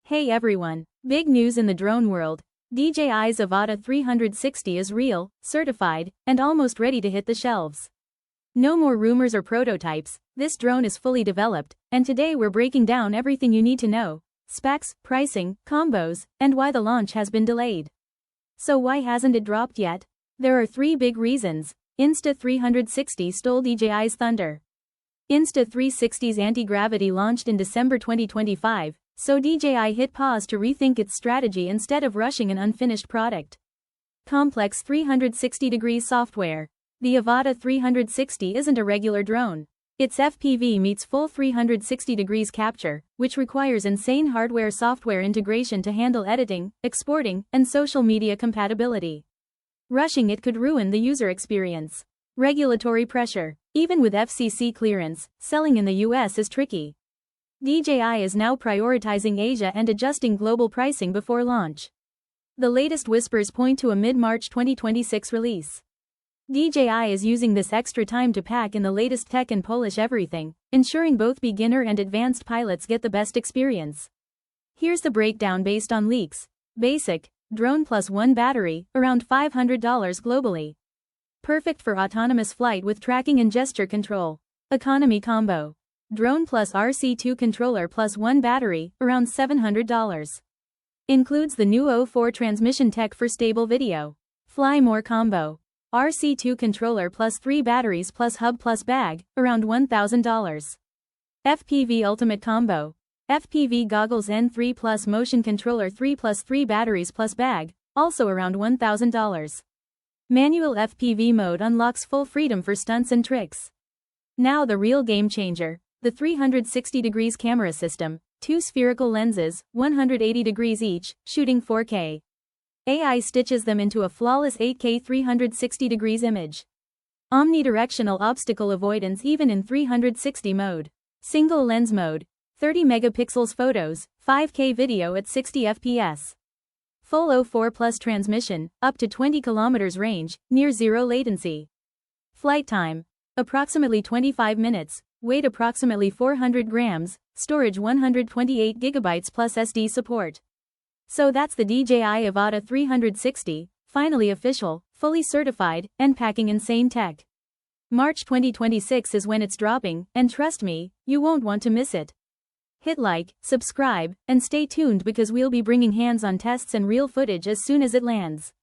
Hey everyone, big news in the drone world. DJI's Avata 360 is real, certified, and almost ready to hit the shelves. No more rumors or prototypes, this drone is fully developed, and today we're breaking down everything you need to know: specs, pricing, combos, and why the launch has been delayed. So why hasn't it dropped yet? There are three big reasons. Insta360 stole DJI's thunder. Insta360's anti-gravity launched in December 2025, so DJI hit pause to rethink its strategy instead of rushing an unfinished product. Complex 360-degree software. The Avata 360 isn't a regular drone. Its FPV meets full 360 degrees capture, which requires insane hardware-software integration to handle editing, exporting, and social media compatibility. Rushing it could ruin the user experience. Regulatory pressure. Even with FCC clearance, selling in the US is tricky. DJI is now prioritizing Asia and adjusting global pricing before launch. The latest whispers point to a mid-March 2026 release. DJI is using this extra time to pack in the latest tech and polish everything, ensuring both beginner and advanced pilots get the best experience. Here's the breakdown based on leaks. Basic, drone plus one battery, around $500 globally. Perfect for autonomous flight with tracking and gesture control. Economy combo. Drone plus RC2 controller plus one battery, around $700. Includes the new O4 transmission tech for stable video. Fly more combo. RC2 controller plus 3 batteries plus hub plus bag, around $1,000. FPV Ultimate Combo. FPV goggles N3 plus motion controller 3 plus 3 batteries plus bag, also around $1,000. Manual FPV mode unlocks full freedom for stunts and tricks. Now the real game changer. The 360 degrees camera system, 2 spherical lenses, 180 degrees each, shooting 4K. AI stitches them into a flawless 8K 360 degrees image. Omnidirectional obstacle avoidance even in 360 mode. Single lens mode, 30 megapixels photos, 5K video at 60 fps. Full O4 plus transmission, up to 20 kilometers range, near zero latency. Flight time, approximately 25 minutes. Weight approximately 400 grams, storage 128 gigabytes plus SD support. So that's the DJI Avata 360, finally official, fully certified, and packing insane tech. March 2026 is when it's dropping, and trust me, you won't want to miss it. Hit like, subscribe, and stay tuned because we'll be bringing hands-on tests and real footage as soon as it lands.